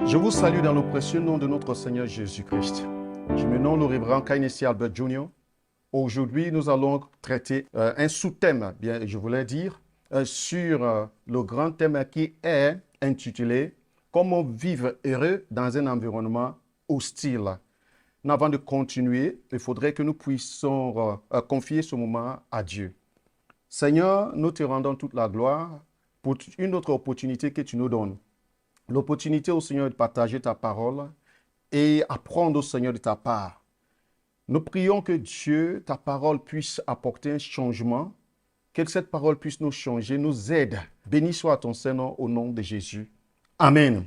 Je vous salue dans le précieux nom de notre Seigneur Jésus-Christ. Je me nomme le révérend Kainessi Albert Jr. Aujourd'hui, nous allons traiter un sous-thème, bien, je voulais dire, sur le grand thème qui est intitulé « Comment vivre heureux dans un environnement hostile ». Avant de continuer, il faudrait que nous puissions confier ce moment à Dieu. Seigneur, nous te rendons toute la gloire pour une autre opportunité que tu nous donnes. L'opportunité au Seigneur de partager ta parole et apprendre au Seigneur de ta part. Nous prions que Dieu, ta parole puisse apporter un changement, que cette parole puisse nous changer, nous aide. Béni soit ton Seigneur au nom de Jésus. Amen.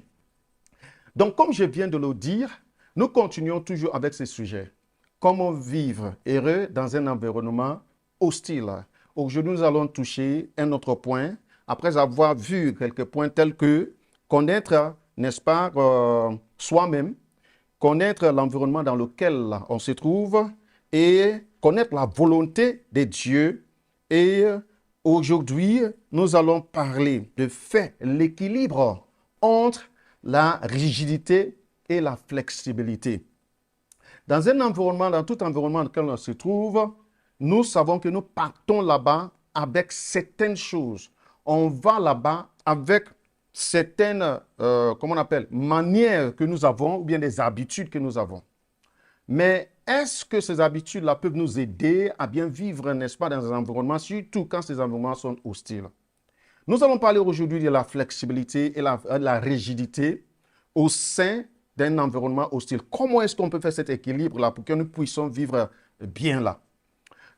Donc, comme je viens de le dire, nous continuons toujours avec ce sujet. Comment vivre heureux dans un environnement hostile. Aujourd'hui, nous allons toucher un autre point, après avoir vu quelques points tels que connaître, n'est-ce pas, soi-même, connaître l'environnement dans lequel on se trouve et connaître la volonté de Dieu. Et aujourd'hui, nous allons parler de faire l'équilibre entre la rigidité et la flexibilité. Dans un environnement, dans tout environnement dans lequel on se trouve, nous savons que nous partons là-bas avec certaines choses. On va là-bas avec certaines, manières que nous avons ou bien des habitudes que nous avons. Mais est-ce que ces habitudes-là peuvent nous aider à bien vivre, n'est-ce pas, dans un environnement, surtout quand ces environnements sont hostiles? Nous allons parler aujourd'hui de la flexibilité et la rigidité au sein d'un environnement hostile. Comment est-ce qu'on peut faire cet équilibre-là pour que nous puissions vivre bien là?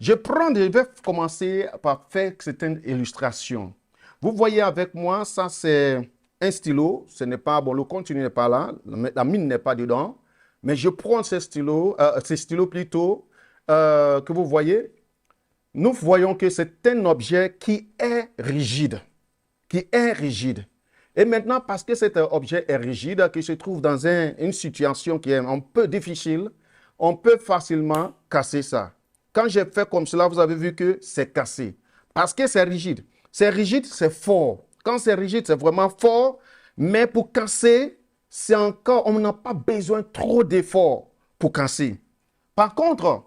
Je vais commencer par faire certaines illustrations. Vous voyez avec moi, ça c'est un stylo. Ce n'est pas, bon, le contenu n'est pas là, la mine n'est pas dedans. Mais je prends ces stylos plutôt que vous voyez. Nous voyons que c'est un objet qui est rigide. Et maintenant, parce que cet objet est rigide, qui se trouve dans une situation qui est un peu difficile, on peut facilement casser ça. Quand j'ai fait comme cela, vous avez vu que c'est cassé. Parce que c'est rigide. C'est rigide, c'est fort. Quand c'est rigide, c'est vraiment fort. Mais pour casser, c'est encore, on n'a pas besoin trop d'efforts pour casser. Par contre,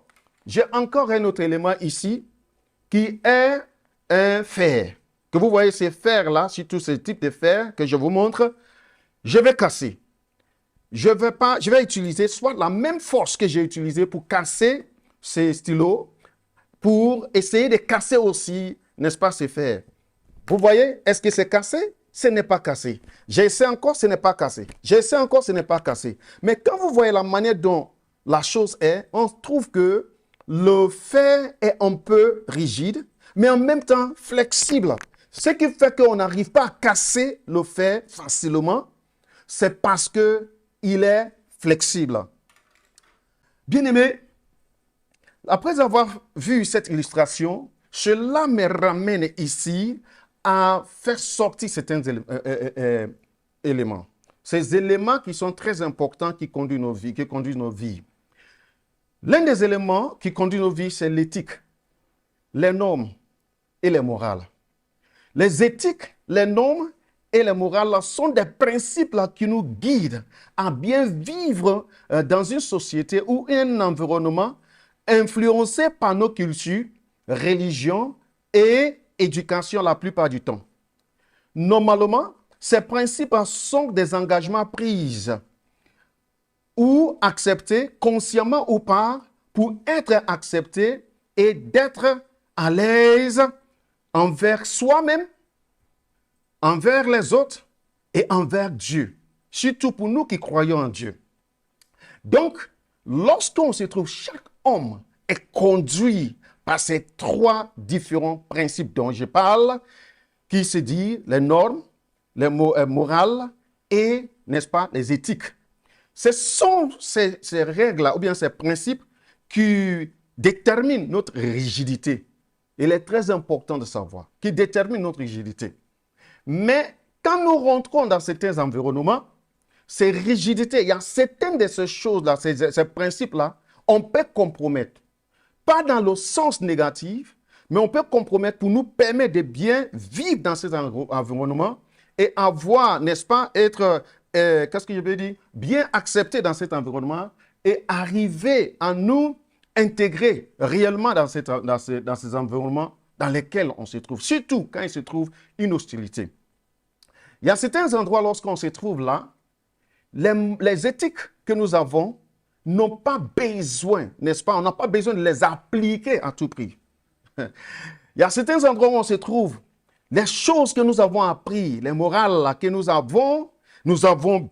j'ai encore un autre élément ici qui est un fer. Que vous voyez ces fers-là, surtout ce type de fer que je vous montre, je vais casser. Je vais utiliser soit la même force que j'ai utilisée pour casser ces stylos, pour essayer de casser aussi, n'est-ce pas, ces fers. Vous voyez, est-ce que c'est cassé? Ce n'est pas cassé. J'essaie encore, ce n'est pas cassé. J'essaie encore, ce n'est pas cassé. Mais quand vous voyez la manière dont la chose est, on trouve que le fer est un peu rigide, mais en même temps flexible. Ce qui fait qu'on n'arrive pas à casser le fer facilement, c'est parce qu'il est flexible. Bien-aimés, après avoir vu cette illustration, cela me ramène ici à faire sortir certains éléments. Ces éléments qui sont très importants qui conduisent nos vies. L'un des éléments qui conduit nos vies, c'est l'éthique, les normes et les morales. Les éthiques, les normes et les morales sont des principes qui nous guident à bien vivre dans une société ou un environnement influencé par nos cultures, religions et éducation la plupart du temps. Normalement, ces principes sont des engagements pris ou acceptés, consciemment ou pas, pour être acceptés et d'être à l'aise envers soi-même, envers les autres et envers Dieu. Surtout pour nous qui croyons en Dieu. Donc, lorsqu'on se trouve, chaque homme est conduit par ces trois différents principes dont je parle, qui se dit les normes, les morales et, n'est-ce pas, les éthiques. Ce sont ces règles-là, ou bien ces principes qui déterminent notre rigidité. Il est très important de savoir, qui déterminent notre rigidité. Mais quand nous rentrons dans certains environnements, ces rigidités, il y a certaines de ces choses-là, ces principes-là, on peut compromettre. Pas dans le sens négatif, mais on peut compromettre pour nous permettre de bien vivre dans ces environnements et avoir, n'est-ce pas, être qu'est-ce que je veux dire, bien acceptés dans cet environnement et arriver à nous intégrer réellement dans ces environnements dans lesquels on se trouve, surtout quand il se trouve une hostilité. Il y a certains endroits, lorsqu'on se trouve là, les éthiques que nous avons n'ont pas besoin, n'est-ce pas? On n'a pas besoin de les appliquer à tout prix. Il y a certains endroits où on se trouve, les choses que nous avons apprises, les morales que nous avons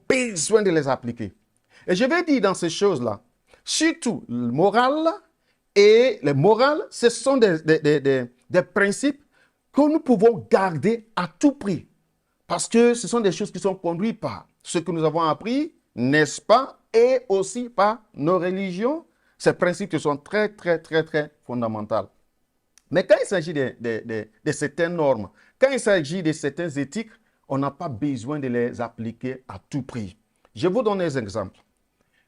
besoin de les appliquer. Et je vais dire dans ces choses-là, surtout le moral et les morales, ce sont des principes que nous pouvons garder à tout prix. Parce que ce sont des choses qui sont conduites par ce que nous avons appris, n'est-ce pas? Et aussi par nos religions. Ces principes qui sont très, très, très, très fondamentaux. Mais quand il s'agit de certaines normes, quand il s'agit de certaines éthiques, on n'a pas besoin de les appliquer à tout prix. Je vous donne des exemples.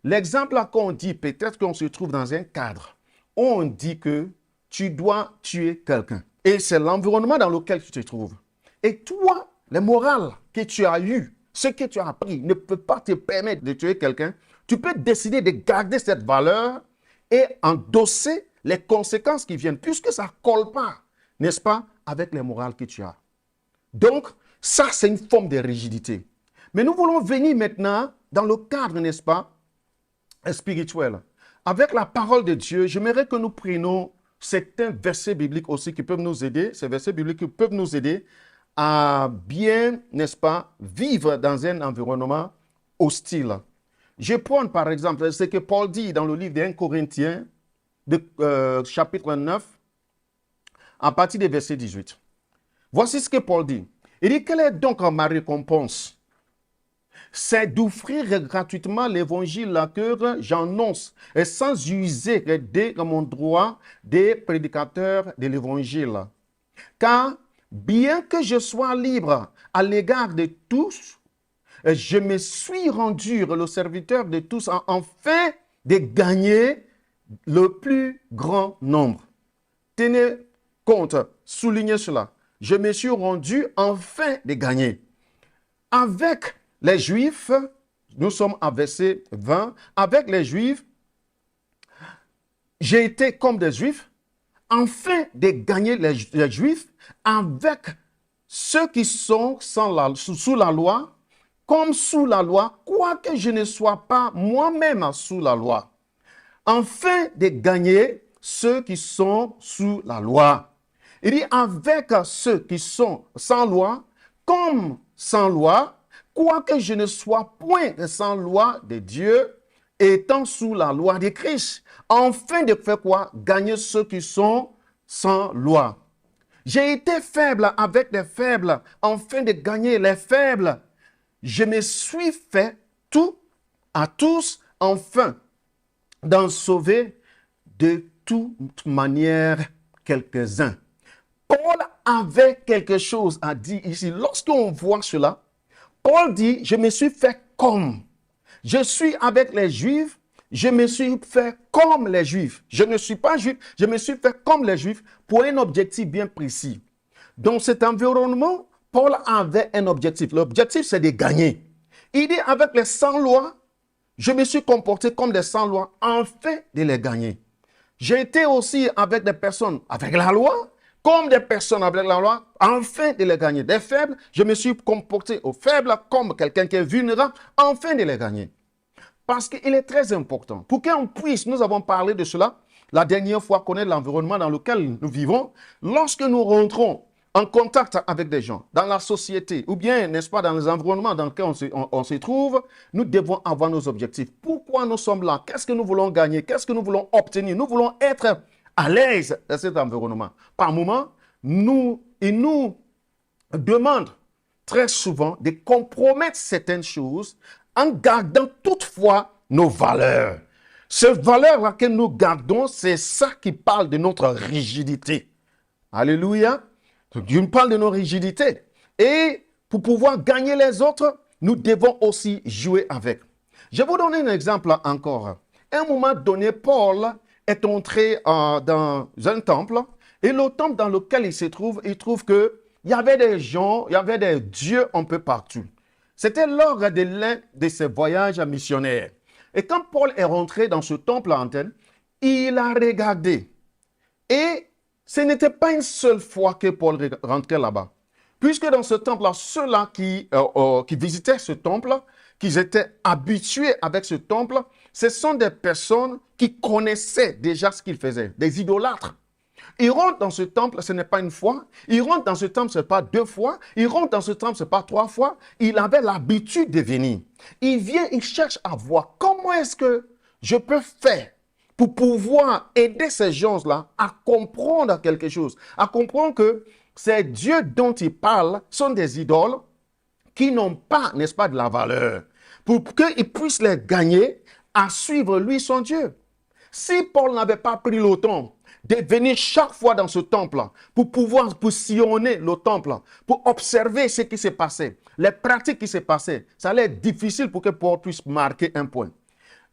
L'exemple là qu'on dit, peut-être qu'on se trouve dans un cadre où on dit que tu dois tuer quelqu'un. Et c'est l'environnement dans lequel tu te trouves. Et toi, les morales que tu as eues, ce que tu as appris, ne peut pas te permettre de tuer quelqu'un. Tu peux décider de garder cette valeur et endosser les conséquences qui viennent, puisque ça ne colle pas, n'est-ce pas, avec les morales que tu as. Donc, ça, c'est une forme de rigidité. Mais nous voulons venir maintenant dans le cadre, n'est-ce pas, spirituel. Avec la parole de Dieu, j'aimerais que nous prenions certains versets bibliques aussi qui peuvent nous aider, ces versets bibliques qui peuvent nous aider à bien, n'est-ce pas, vivre dans un environnement hostile. Je prends par exemple ce que Paul dit dans le livre de 1 Corinthiens, chapitre 9, à partir du verset 18. Voici ce que Paul dit. Il dit, quelle est donc ma récompense? C'est d'offrir gratuitement l'évangile que j'annonce et sans user de mon droit des prédicateurs de l'évangile. Car bien que je sois libre à l'égard de tous, je me suis rendu le serviteur de tous afin de gagner le plus grand nombre. Tenez compte, soulignez cela. Je me suis rendu afin de gagner. Avec les Juifs, nous sommes à verset 20, avec les Juifs, j'ai été comme des Juifs, afin de gagner les Juifs, avec ceux qui sont sous la loi, comme sous la loi, quoique je ne sois pas moi-même sous la loi, afin de gagner ceux qui sont sous la loi. Il dit avec ceux qui sont sans loi, comme sans loi, quoique je ne sois point sans loi de Dieu, étant sous la loi de Christ, afin de faire quoi? Gagner ceux qui sont sans loi. J'ai été faible avec les faibles, afin de gagner les faibles. Je me suis fait tout à tous, afin d'en sauver de toute manière quelques-uns. Paul avait quelque chose à dire ici. Lorsqu'on voit cela, Paul dit, je me suis fait comme. Je suis avec les Juifs, je me suis fait comme les Juifs. Je ne suis pas Juif, je me suis fait comme les Juifs pour un objectif bien précis. Dans cet environnement, Paul avait un objectif. L'objectif, c'est de gagner. Il dit, avec les sans-lois, je me suis comporté comme des sans-lois, afin de les gagner. J'ai été aussi avec des personnes avec la loi, comme des personnes avec la loi, afin de les gagner. Des faibles, je me suis comporté aux faibles comme quelqu'un qui est vulnérable, afin de les gagner. Parce qu'il est très important. Pour qu'on puisse, nous avons parlé de cela la dernière fois, connaître l'environnement dans lequel nous vivons. Lorsque nous rentrons en contact avec des gens, dans la société, ou bien, n'est-ce pas, dans les environnements dans lesquels on se trouve, nous devons avoir nos objectifs. Pourquoi nous sommes là? Qu'est-ce que nous voulons gagner? Qu'est-ce que nous voulons obtenir? Nous voulons être à l'aise dans cet environnement. Par moment, il nous demande très souvent de compromettre certaines choses en gardant toutefois nos valeurs. Ces valeurs-là que nous gardons, c'est ça qui parle de notre rigidité. Alléluia. Dieu parle de nos rigidités. Et pour pouvoir gagner les autres, nous devons aussi jouer avec. Je vais vous donner un exemple encore. À un moment donné, Paul est entré dans un temple. Et le temple dans lequel il se trouve, il trouve qu'il y avait des gens, il y avait des dieux un peu partout. C'était lors de l'un de ses voyages missionnaires. Et quand Paul est rentré dans ce temple à Athènes, il a regardé. Et ce n'était pas une seule fois que Paul rentrait là-bas. Puisque dans ce temple-là, ceux-là qui visitaient ce temple, qui étaient habitués avec ce temple, ce sont des personnes qui connaissaient déjà ce qu'ils faisaient, des idolâtres. Ils rentrent dans ce temple, ce n'est pas une fois. Ils rentrent dans ce temple, ce n'est pas deux fois. Ils rentrent dans ce temple, ce n'est pas trois fois. Il avait l'habitude de venir. Il vient, il cherche à voir comment est-ce que je peux faire pour pouvoir aider ces gens-là à comprendre quelque chose, à comprendre que ces dieux dont ils parlent sont des idoles qui n'ont pas, n'est-ce pas, de la valeur, pour qu'ils puissent les gagner à suivre lui, son Dieu. Si Paul n'avait pas pris le temps de venir chaque fois dans ce temple pour pouvoir sillonner le temple, pour observer ce qui s'est passé, les pratiques qui s'est passées, ça allait être difficile pour que Paul puisse marquer un point.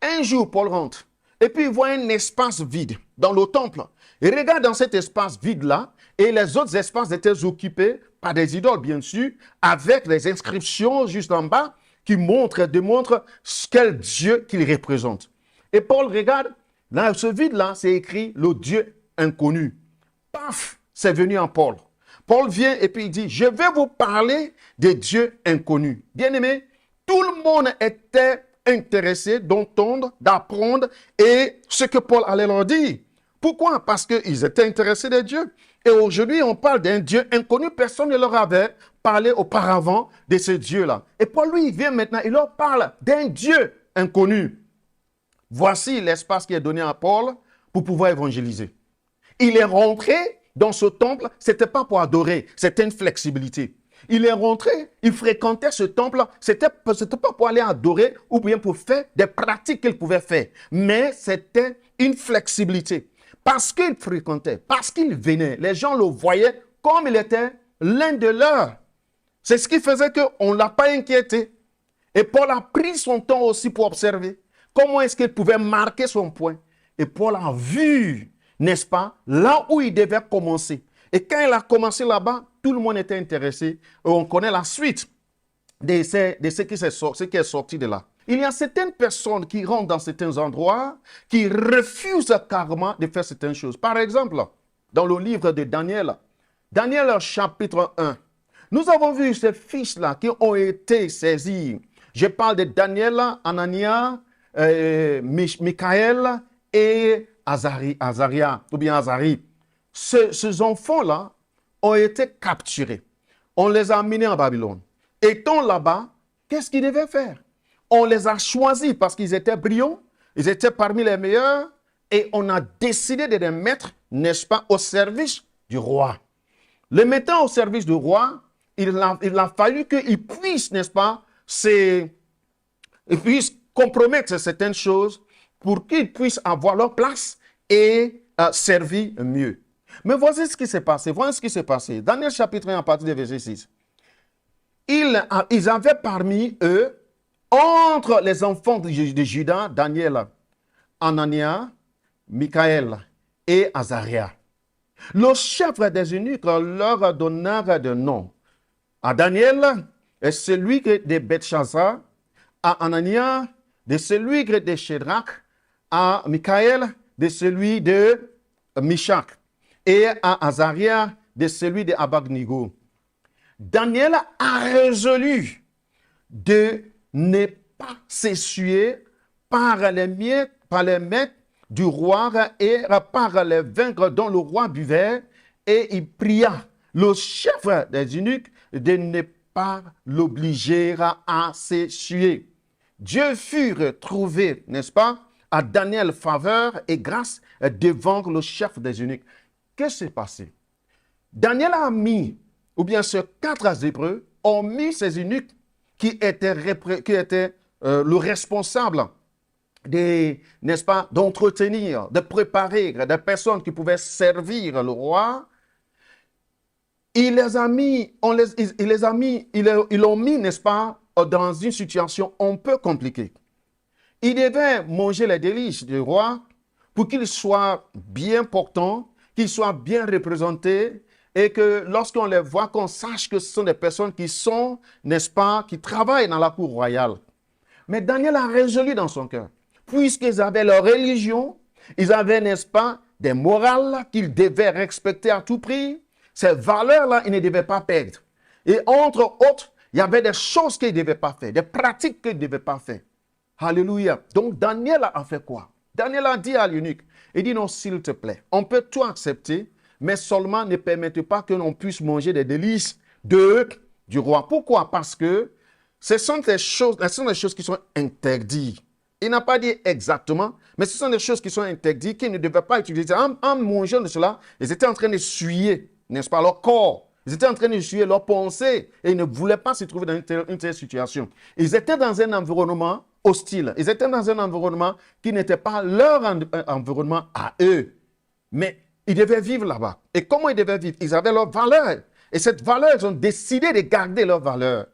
Un jour, Paul rentre et puis il voit un espace vide dans le temple. Il regarde dans cet espace vide-là et les autres espaces étaient occupés par des idoles, bien sûr, avec les inscriptions juste en bas qui démontrent quel Dieu qu'il représente. Et Paul regarde, dans ce vide-là, c'est écrit le Dieu inconnu. Paf, c'est venu en Paul. Paul vient et puis il dit, je vais vous parler des dieux inconnus. Bien aimé, tout le monde était intéressé d'entendre, d'apprendre et ce que Paul allait leur dire. Pourquoi? Parce qu'ils étaient intéressés des dieux. Et aujourd'hui, on parle d'un Dieu inconnu. Personne ne leur avait parlé auparavant de ce Dieu-là. Et Paul, lui, il vient maintenant, il leur parle d'un Dieu inconnu. Voici l'espace qui est donné à Paul pour pouvoir évangéliser. Il est rentré dans ce temple, ce n'était pas pour adorer, c'était une flexibilité. Il est rentré, il fréquentait ce temple, ce n'était pas pour aller adorer ou bien pour faire des pratiques qu'il pouvait faire, mais c'était une flexibilité. Parce qu'il fréquentait, parce qu'il venait, les gens le voyaient comme il était l'un de leurs. C'est ce qui faisait qu'on ne l'a pas inquiété. Et Paul a pris son temps aussi pour observer comment est-ce qu'il pouvait marquer son point. Et Paul a vu, n'est-ce pas, là où il devait commencer. Et quand il a commencé là-bas, tout le monde était intéressé. Et on connaît la suite de ce qui est sorti de là. Il y a certaines personnes qui rentrent dans certains endroits, qui refusent carrément de faire certaines choses. Par exemple, dans le livre de Daniel, Daniel chapitre 1, nous avons vu ces fils-là qui ont été saisis. Je parle de Daniel, Anania, Michaël et Azaria, ou bien Azari. Ces enfants-là ont été capturés. On les a amenés en Babylone. Étant là-bas, qu'est-ce qu'ils devaient faire? On les a choisis parce qu'ils étaient brillants, ils étaient parmi les meilleurs, et on a décidé de les mettre, n'est-ce pas, au service du roi. Les mettant au service du roi, il a fallu qu'ils puissent, n'est-ce pas, ils puissent compromettre certaines choses pour qu'ils puissent avoir leur place et servir mieux. Mais voici ce qui s'est passé. Voici ce qui s'est passé. Daniel chapitre 1, à partir du verset 6. Ils avaient parmi eux, entre les enfants de Juda, Daniel, Anania, Michaël et Azaria. Le chef des eunuques leur donna de nom. À Daniel, est celui de Belshazzar, à Anania, de celui de Shadrach, à Michaël, de celui de Mishach, et à Azaria, de celui de Abednego. Daniel a résolu de ne pas s'essuyer par les maîtres du roi et par les vaincre dont le roi buvait, et il pria le chef des eunuques de ne pas l'obliger à s'essuyer. Dieu fut retrouvé, n'est-ce pas, à Daniel faveur et grâce devant le chef des eunuques. Qu'est-ce qui s'est passé? Daniel a mis, ou bien ces 4 Hébreux ont mis ces eunuques qui étaient le responsable n'est-ce pas, d'entretenir, de préparer des personnes qui pouvaient servir le roi. Ils l'ont mis, n'est-ce pas, dans une situation un peu compliquée. Ils devaient manger les délices du roi pour qu'il soit bien portant, qu'il soit bien représenté, et que lorsqu'on les voit, qu'on sache que ce sont des personnes qui sont, n'est-ce pas, qui travaillent dans la cour royale. Mais Daniel a résolu dans son cœur, puisqu'ils avaient leur religion, ils avaient, n'est-ce pas, des morales qu'ils devaient respecter à tout prix. Ces valeurs-là, ils ne devaient pas perdre. Et entre autres, il y avait des choses qu'ils ne devaient pas faire, des pratiques qu'ils ne devaient pas faire. Alléluia. Donc Daniel a fait quoi? Daniel a dit à l'eunuque, il dit non, s'il te plaît, on peut tout accepter, mais seulement ne permettez pas que l'on puisse manger des délices du roi. Pourquoi? Parce que ce sont des choses qui sont interdites. Il n'a pas dit exactement, mais ce sont des choses qui sont interdites, qu'ils ne devaient pas utiliser. En mangeant de cela, ils étaient en train de suyer, n'est-ce pas, leur corps. Ils étaient en train de suyer leurs pensées et ils ne voulaient pas se trouver dans une telle situation. Ils étaient dans un environnement hostile. Ils étaient dans un environnement qui n'était pas leur environnement à eux. Mais ils devaient vivre là-bas. Et comment ils devaient vivre? Ils avaient leurs valeurs. Et cette valeur, ils ont décidé de garder leurs valeurs.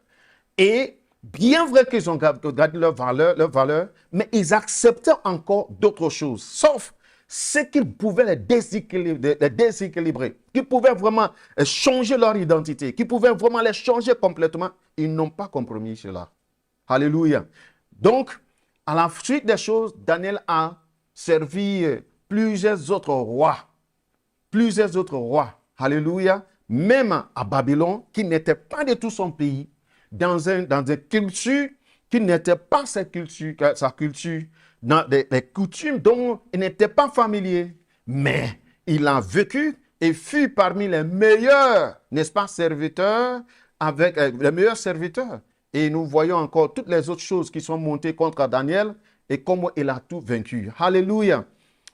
Et bien vrai qu'ils ont gardé leurs valeurs, mais ils acceptaient encore d'autres choses. Sauf ce qu'ils pouvaient les déséquilibrer, qui pouvaient vraiment changer leur identité, qui pouvaient vraiment les changer complètement. Ils n'ont pas compromis cela. Alléluia. Donc, à la suite des choses, Daniel a servi plusieurs autres rois. Plusieurs autres rois. Alléluia. Même à Babylone, qui n'était pas de tout son pays, dans une culture qui n'était pas sa culture, dans des coutumes dont il n'était pas familier. Mais il a vécu et fut parmi les meilleurs, n'est-ce pas, serviteurs, avec les meilleurs serviteurs. Et nous voyons encore toutes les autres choses qui sont montées contre Daniel et comment il a tout vaincu. Alléluia.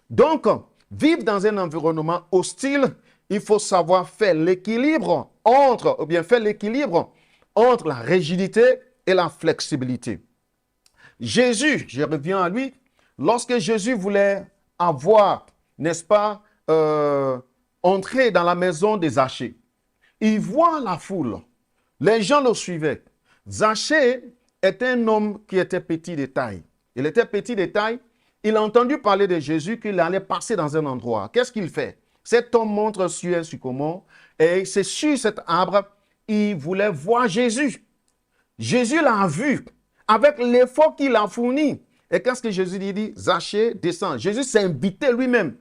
Donc, vivre dans un environnement hostile, il faut savoir faire l'équilibre entre la rigidité et la flexibilité. Jésus, je reviens à lui, lorsque Jésus voulait avoir, n'est-ce pas, entrer dans la maison de Zachée, il voit la foule, les gens le suivaient. Zachée était un homme qui était petit de taille. Il était petit de taille, il a entendu parler de Jésus qu'il allait passer dans un endroit. Qu'est-ce qu'il fait? Cet homme monte sur un sycomore et c'est sur cet arbre, il voulait voir Jésus. Jésus l'a vu avec l'effort qu'il a fourni. Et qu'est-ce que Jésus dit? Zachée, descend. Jésus s'est invité lui-même.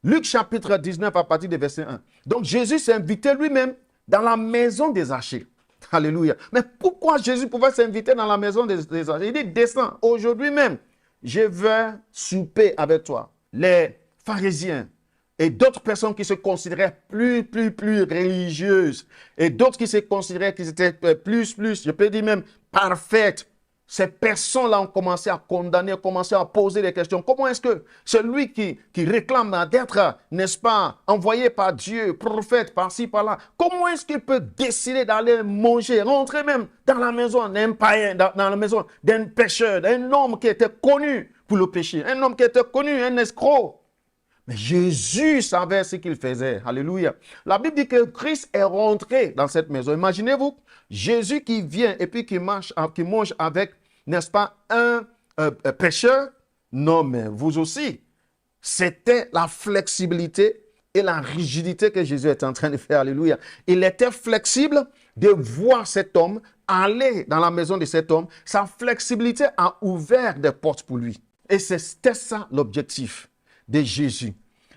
Luc chapitre 19 à partir du verset 1. Donc Jésus s'est invité lui-même dans la maison des Zachée. Alléluia. Mais pourquoi Jésus pouvait s'inviter dans la maison des Zachée? Il dit, descends, aujourd'hui même, je vais souper avec toi. Les pharisiens et d'autres personnes qui se considéraient plus religieuses et d'autres qui se considéraient qu'ils étaient plus, je peux dire même parfaites. Ces personnes-là ont commencé à condamner, ont commencé à poser des questions. Comment est-ce que celui qui réclame d'être, n'est-ce pas, envoyé par Dieu, prophète, par-ci, par-là, comment est-ce qu'il peut décider d'aller manger, rentrer même dans la maison d'un païen, dans la maison d'un pécheur, d'un homme qui était connu pour le péché, un homme qui était connu, un escroc? Mais Jésus savait ce qu'il faisait. Alléluia. La Bible dit que Christ est rentré dans cette maison. Imaginez-vous, Jésus qui vient et puis qui mange avec, n'est-ce pas, un pécheur. Non, mais vous aussi. C'était la flexibilité et la rigidité que Jésus était en train de faire. Alléluia. Il était flexible de voir cet homme aller dans la maison de cet homme. Sa flexibilité a ouvert des portes pour lui. Et c'était ça l'objectif de Jésus.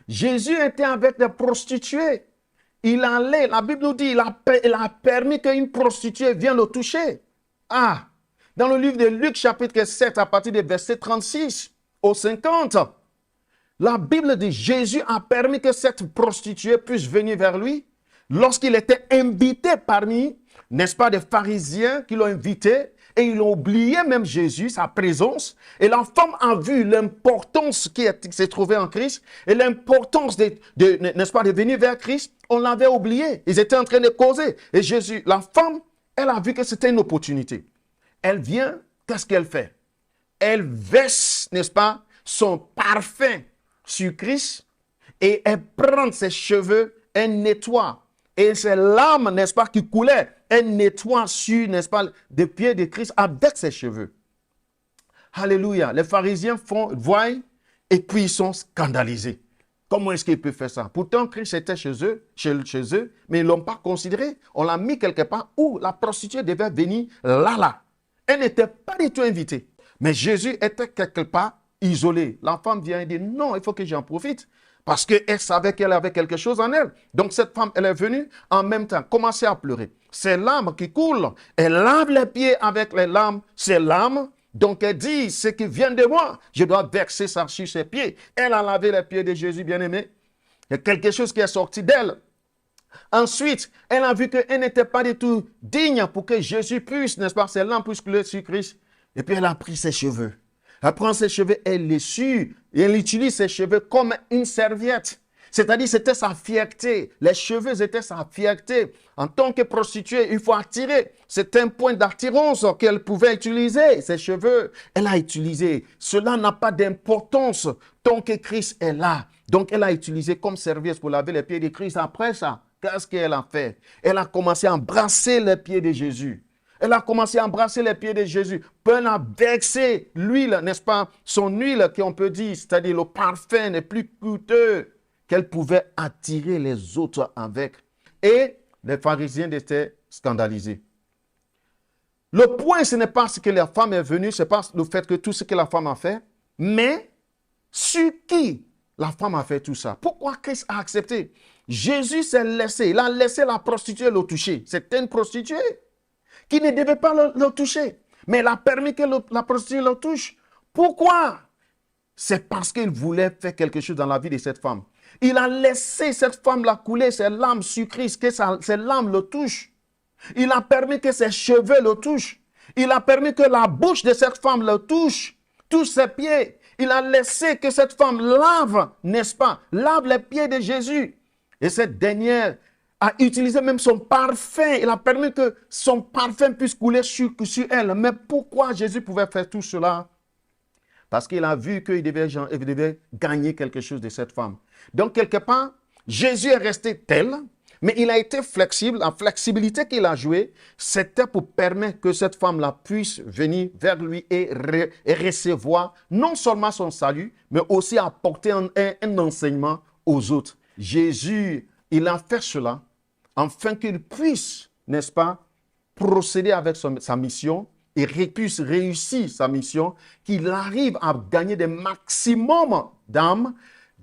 Jésus était avec des prostituées. Il allait, la Bible nous dit, il a permis qu'une prostituée vienne le toucher. Ah, dans le livre de Luc chapitre 7 à partir du verset 36 au 50, la Bible dit, Jésus a permis que cette prostituée puisse venir vers lui lorsqu'il était invité parmi, n'est-ce pas, des pharisiens qui l'ont invité. Et ils ont oublié même Jésus, sa présence. Et la femme a vu l'importance qui s'est trouvée en Christ et l'importance n'est-ce pas, de venir vers Christ. On l'avait oublié. Ils étaient en train de causer. Et Jésus, la femme, elle a vu que c'était une opportunité. Elle vient, qu'est-ce qu'elle fait? Elle verse, n'est-ce pas, son parfum sur Christ et elle prend ses cheveux, elle nettoie. Et ces larmes, n'est-ce pas, qui coulaient, elle nettoie sur, n'est-ce pas, des pieds de Christ avec ses cheveux. Alléluia. Les pharisiens voient et puis ils sont scandalisés. Comment est-ce qu'il peut faire ça? Pourtant, Christ était chez eux, mais ils ne l'ont pas considéré. On l'a mis quelque part où la prostituée devait venir là. Elle n'était pas du tout invitée. Mais Jésus était quelque part isolé. La femme vient et dit, non, il faut que j'en profite. Parce qu'elle savait qu'elle avait quelque chose en elle. Donc cette femme, elle est venue en même temps, commencer à pleurer. C'est l'âme qui coule. Elle lave les pieds avec les larmes. C'est l'âme. Donc elle dit, ce qui vient de moi, je dois verser ça sur ses pieds. Elle a lavé les pieds de Jésus, bien-aimé. Il y a quelque chose qui est sorti d'elle. Ensuite, elle a vu qu'elle n'était pas du tout digne pour que Jésus puisse, n'est-ce pas, ses larmes puissent couler sur Christ. Et puis elle a pris ses cheveux. Elle prend ses cheveux, elle les sue et elle utilise ses cheveux comme une serviette. C'est-à-dire, c'était sa fierté. Les cheveux étaient sa fierté. En tant que prostituée, il faut attirer. C'est un point d'attirance qu'elle pouvait utiliser, ses cheveux. Elle a utilisé. Cela n'a pas d'importance tant que Christ est là. Donc, elle a utilisé comme serviette pour laver les pieds de Christ. Après ça, qu'est-ce qu'elle a fait? Elle a commencé à embrasser les pieds de Jésus. Elle a commencé à embrasser les pieds de Jésus. Puis elle a versé l'huile, n'est-ce pas? Son huile, qu'on peut dire, c'est-à-dire le parfum le plus coûteux qu'elle pouvait attirer les autres avec. Et les pharisiens étaient scandalisés. Le point, ce n'est pas ce que la femme est venue, ce n'est pas le fait que tout ce que la femme a fait, mais sur qui la femme a fait tout ça. Pourquoi Christ a accepté? Jésus s'est laissé, il a laissé la prostituée le toucher. C'était une prostituée qui ne devait pas le toucher. Mais il a permis que la prostituée le touche. Pourquoi? C'est parce qu'il voulait faire quelque chose dans la vie de cette femme. Il a laissé cette femme-là couler ses larmes sur Christ, que ses larmes le touchent. Il a permis que ses cheveux le touchent. Il a permis que la bouche de cette femme le touche ses pieds. Il a laissé que cette femme lave, n'est-ce pas, lave les pieds de Jésus. Et cette dernière a utilisé même son parfum. Il a permis que son parfum puisse couler sur elle. Mais pourquoi Jésus pouvait faire tout cela? Parce qu'il a vu qu'il devait gagner quelque chose de cette femme. Donc, quelque part, Jésus est resté tel, mais il a été flexible. La flexibilité qu'il a jouée, c'était pour permettre que cette femme-là puisse venir vers lui et recevoir non seulement son salut, mais aussi apporter un enseignement aux autres. Jésus, il a fait cela afin qu'il puisse, n'est-ce pas, procéder avec sa mission et puisse réussir sa mission, qu'il arrive à gagner des maximums d'âmes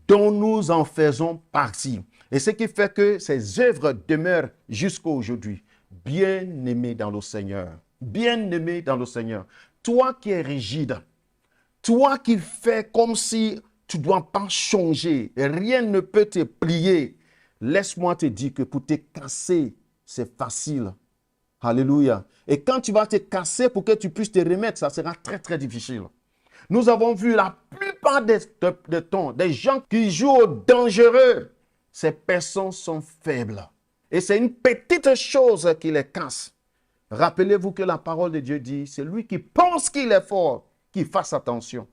dont nous en faisons partie. Et ce qui fait que ces œuvres demeurent jusqu'à aujourd'hui. Bien-aimés dans le Seigneur. Bien-aimés dans le Seigneur. Toi qui es rigide, toi qui fais comme si tu ne dois pas changer, rien ne peut te plier. Laisse-moi te dire que pour te casser, c'est facile. Alléluia. Et quand tu vas te casser pour que tu puisses te remettre, ça sera très, très difficile. Nous avons vu la plupart des temps, des gens qui jouent au dangereux. Ces personnes sont faibles. Et c'est une petite chose qui les casse. Rappelez-vous que la parole de Dieu dit, c'est lui qui pense qu'il est fort, qui fasse attention.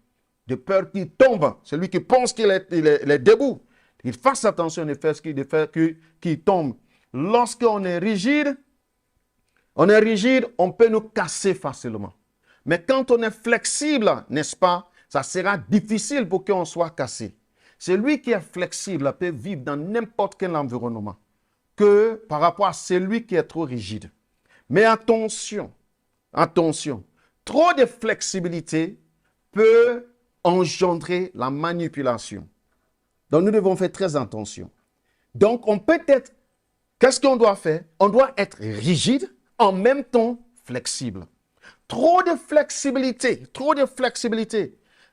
De peur qu'il tombe. Celui qui pense qu'il est debout, qu'il fasse attention de faire ce qu'il tombe. Lorsqu'on est rigide, on peut nous casser facilement. Mais quand on est flexible, n'est-ce pas, ça sera difficile pour qu'on soit cassé. Celui qui est flexible peut vivre dans n'importe quel environnement que par rapport à celui qui est trop rigide. Mais attention, trop de flexibilité peut engendrer la manipulation. Donc nous devons faire très attention. Donc on peut être, qu'est-ce qu'on doit faire? On doit être rigide, en même temps flexible. Trop de flexibilité,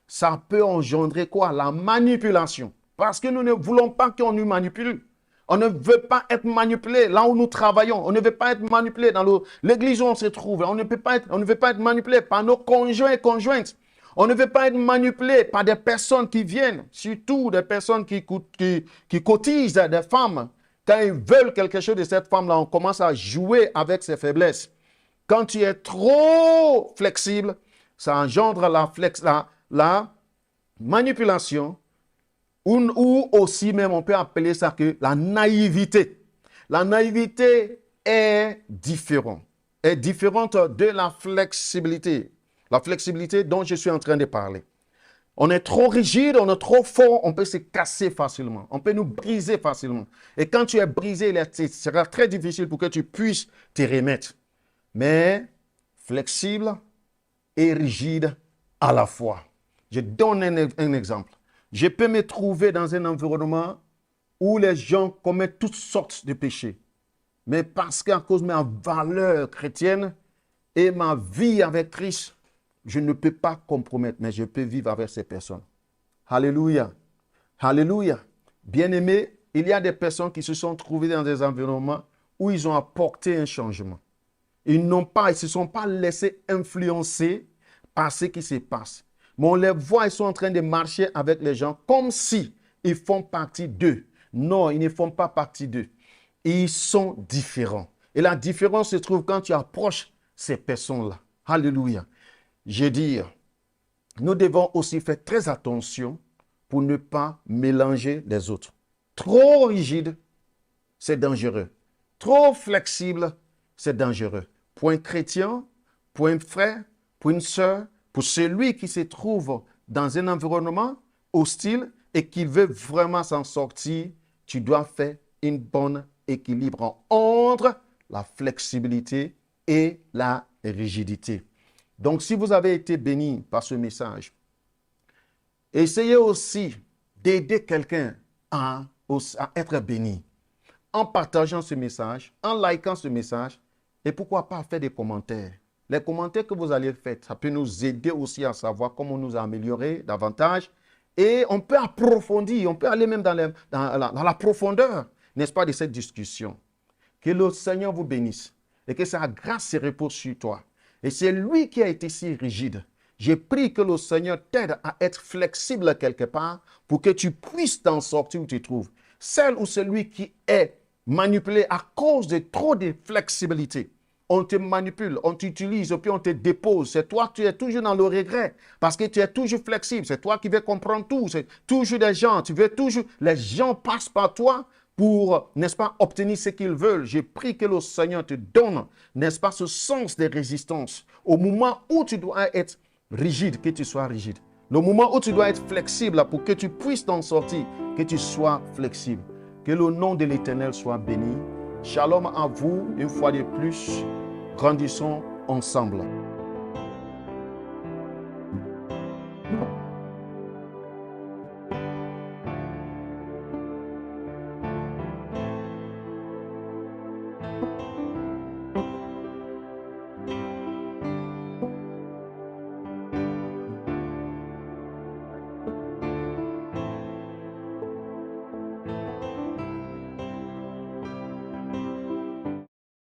ça peut engendrer quoi? La manipulation. Parce que nous ne voulons pas qu'on nous manipule. On ne veut pas être manipulé là où nous travaillons. On ne veut pas être manipulé dans l'église où on se trouve. On ne veut pas être manipulé par nos conjoints et conjointes. On ne veut pas être manipulé par des personnes qui viennent, surtout des personnes qui cotisent, des femmes. Quand ils veulent quelque chose de cette femme-là, on commence à jouer avec ses faiblesses. Quand tu es trop flexible, ça engendre la manipulation ou aussi même on peut appeler ça que la naïveté. La naïveté est différente de la flexibilité. La flexibilité dont je suis en train de parler. On est trop rigide, on est trop fort, on peut se casser facilement. On peut nous briser facilement. Et quand tu es brisé, ce sera très difficile pour que tu puisses te remettre. Mais flexible et rigide à la fois. Je donne un exemple. Je peux me trouver dans un environnement où les gens commettent toutes sortes de péchés. Mais parce qu'à cause de ma valeur chrétienne et ma vie avec Christ, je ne peux pas compromettre, mais je peux vivre avec ces personnes. Alléluia. Alléluia. Bien-aimés, il y a des personnes qui se sont trouvées dans des environnements où ils ont apporté un changement. Ils ne se sont pas laissés influencer par ce qui se passe. Mais on les voit, ils sont en train de marcher avec les gens comme si ils font partie d'eux. Non, ils ne font pas partie d'eux. Ils sont différents. Et la différence se trouve quand tu approches ces personnes-là. Alléluia. Je veux dire, nous devons aussi faire très attention pour ne pas mélanger les autres. Trop rigide, c'est dangereux. Trop flexible, c'est dangereux. Pour un chrétien, pour un frère, pour une sœur, pour celui qui se trouve dans un environnement hostile et qui veut vraiment s'en sortir, tu dois faire un bon équilibre entre la flexibilité et la rigidité. Donc, si vous avez été béni par ce message, essayez aussi d'aider quelqu'un à être béni en partageant ce message, en likant ce message et pourquoi pas faire des commentaires. Les commentaires que vous allez faire, ça peut nous aider aussi à savoir comment nous améliorer davantage et on peut approfondir, on peut aller même dans la profondeur, n'est-ce pas, de cette discussion. Que le Seigneur vous bénisse et que sa grâce se repose sur toi. Et c'est lui qui a été si rigide. J'ai pris que le Seigneur t'aide à être flexible quelque part pour que tu puisses t'en sortir où tu te trouves. Celle ou celui qui est manipulé à cause de trop de flexibilité. On te manipule, on t'utilise, puis on te dépose. C'est toi, tu es toujours dans le regret parce que tu es toujours flexible. C'est toi qui veux comprendre tout. C'est toujours des gens. Tu veux toujours. Les gens passent par toi pour, n'est-ce pas, obtenir ce qu'ils veulent. J'ai pris que le Seigneur te donne, n'est-ce pas, ce sens de résistance. Au moment où tu dois être rigide, que tu sois rigide. Le moment où tu dois être flexible pour que tu puisses t'en sortir, que tu sois flexible. Que le nom de l'Éternel soit béni. Shalom à vous, une fois de plus. Grandissons ensemble.